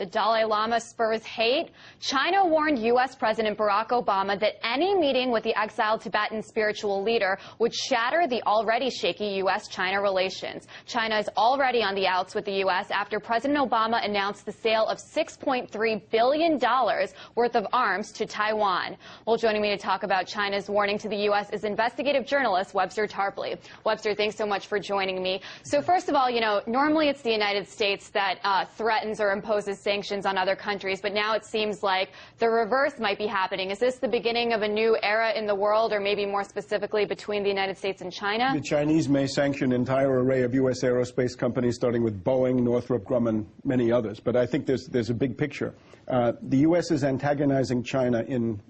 The Dalai Lama spurs hate. China warned U.S. President Barack Obama that any meeting with the exiled Tibetan spiritual leader would shatter the already shaky U.S.-China relations. China is already on the outs with the U.S. after President Obama announced the sale of $6.3 billion worth of arms to Taiwan. Well, joining me to talk about China's warning to the U.S. is investigative journalist Webster Tarpley. Webster, thanks so much for joining me. So first of all, normally it's the United States that threatens or imposes sanctions on other countries, but now it seems like the reverse might be happening. Is this the beginning of a new era in the world, or maybe more specifically between the United States and China? The Chinese may sanction an entire array of U.S. aerospace companies, starting with Boeing, Northrop Grumman, many others. But I think there's a big picture. The U.S. is antagonizing China in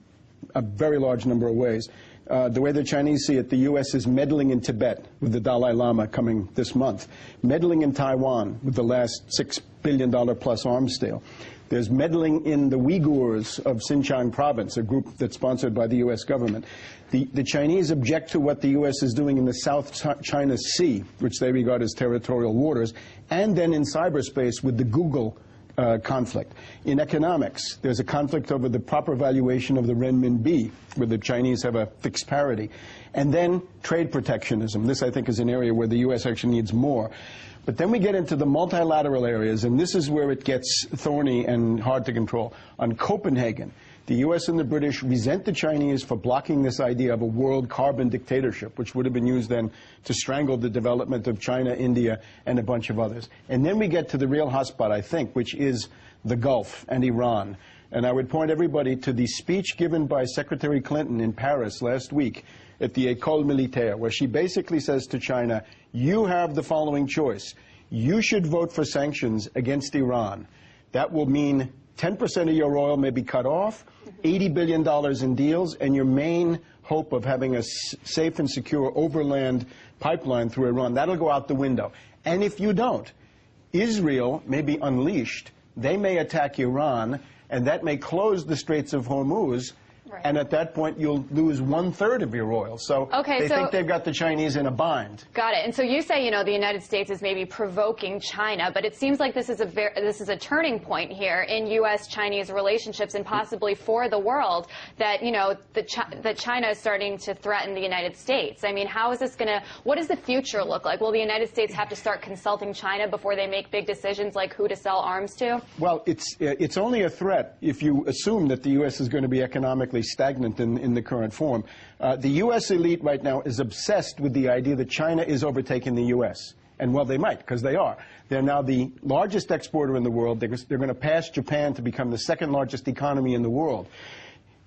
a very large number of ways. The way the Chinese see it, the U.S. is meddling in Tibet with the Dalai Lama coming this month, meddling in Taiwan with the last $6 billion plus arms deal. There's meddling in the Uyghurs of Xinjiang province, a group that's sponsored by the U.S. government. The Chinese object to what the U.S. is doing in the South China Sea, which they regard as territorial waters, and then in cyberspace with the Google conflict. In economics, there's a conflict over the proper valuation of the renminbi, where the Chinese have a fixed parity. And then trade protectionism. This, I think, is an area where the U.S. actually needs more. But then we get into the multilateral areas, and this is where it gets thorny and hard to control. On Copenhagen, the U.S. and the British resent the Chinese for blocking this idea of a world carbon dictatorship, which would have been used then to strangle the development of China, India, and a bunch of others. And then we get to the real hotspot, I think, which is the Gulf and Iran. And I would point everybody to the speech given by Secretary Clinton in Paris last week at the École Militaire, where she basically says to China, you have the following choice. You should vote for sanctions against Iran. That will mean 10% of your oil may be cut off, $80 billion in deals, and your main hope of having a safe and secure overland pipeline through Iran, that'll go out the window. And if you don't, Israel may be unleashed. They may attack Iran, and that may close the Straits of Hormuz. Right. And at that point, you'll lose 1/3 of your oil. So they think they've got the Chinese in a bind. Got it. And so you say, the United States is maybe provoking China, but it seems like this is a turning point here in U.S.-Chinese relationships, and possibly for the world, that that China is starting to threaten the United States. I mean, how is this going to? What does the future look like? Will the United States have to start consulting China before they make big decisions like who to sell arms to? Well, it's only a threat if you assume that the U.S. is going to be economically stagnant in the current form. The U.S. elite right now is obsessed with the idea that China is overtaking the U.S. And, well, they might, because they are. They're now the largest exporter in the world. They're going to pass Japan to become the second largest economy in the world.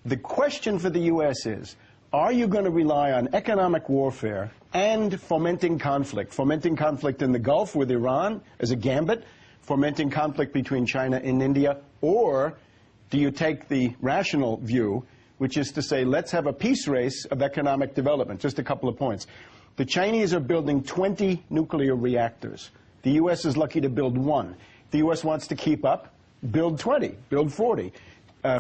The question for the U.S. is, are you going to rely on economic warfare and fomenting conflict in the Gulf with Iran as a gambit, fomenting conflict between China and India, or do you take the rational view, which is to say, let's have a peace race of economic development? Just a couple of points. The Chinese are building 20 nuclear reactors. The U.S. is lucky to build one. The U.S. wants to keep up, build 20, build 40.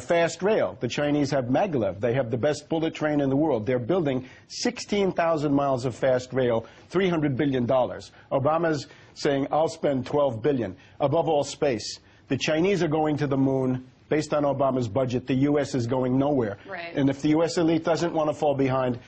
Fast rail. The Chinese have maglev. They have the best bullet train in the world. They're building 16,000 miles of fast rail, $300 billion. Obama's saying, I'll spend $12 billion. Above all, space. The Chinese are going to the moon. Based on Obama's budget, the U.S. is going nowhere. Right. And if the U.S. elite doesn't want to fall behind,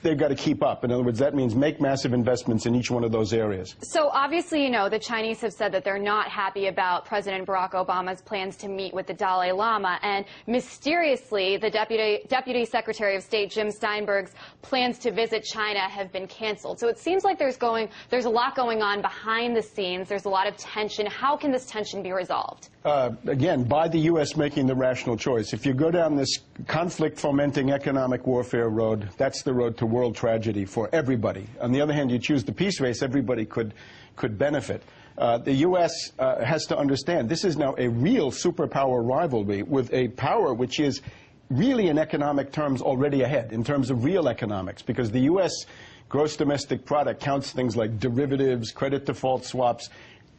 they've got to keep up. In other words, that means make massive investments in each one of those areas. So obviously, the Chinese have said that they're not happy about President Barack Obama's plans to meet with the Dalai Lama. And mysteriously, the Deputy Secretary of State Jim Steinberg's plans to visit China have been canceled. So it seems like there's a lot going on behind the scenes. There's a lot of tension. How can this tension be resolved? Again, by the U.S. making the rational choice. If you go down this conflict-fomenting economic warfare road, that's the road to world tragedy for everybody. On the other hand, you choose the peace race, everybody could benefit. The U.S. has to understand this is now a real superpower rivalry with a power which is really in economic terms already ahead, in terms of real economics, because the U.S. gross domestic product counts things like derivatives, credit default swaps.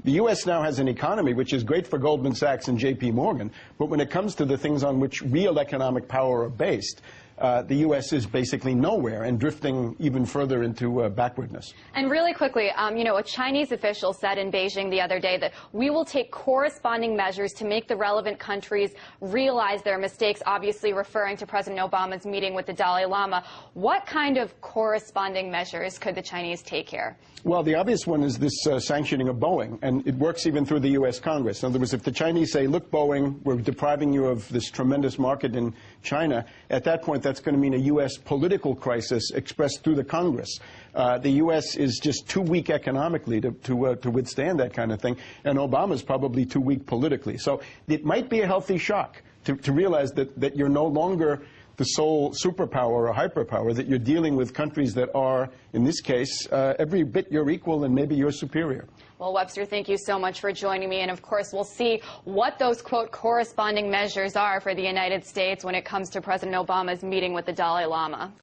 The U.S. now has an economy which is great for Goldman Sachs and J.P. Morgan, but when it comes to the things on which real economic power are based, the U.S. is basically nowhere and drifting even further into backwardness. And really quickly, a Chinese official said in Beijing the other day that we will take corresponding measures to make the relevant countries realize their mistakes, obviously referring to President Obama's meeting with the Dalai Lama. What kind of corresponding measures could the Chinese take here? Well, the obvious one is this sanctioning of Boeing, and it works even through the U.S. Congress. In other words, if the Chinese say, look, Boeing, we're depriving you of this tremendous market in China, at that point, that's going to mean a U.S. political crisis expressed through the Congress. The U.S. is just too weak economically to withstand that kind of thing, and Obama's probably too weak politically. So it might be a healthy shock to realize that you're no longer the sole superpower or hyperpower, that you're dealing with countries that are, in this case, every bit your equal and maybe your superior. Well, Webster, thank you so much for joining me. And of course, we'll see what those, quote, corresponding measures are for the United States when it comes to President Obama's meeting with the Dalai Lama.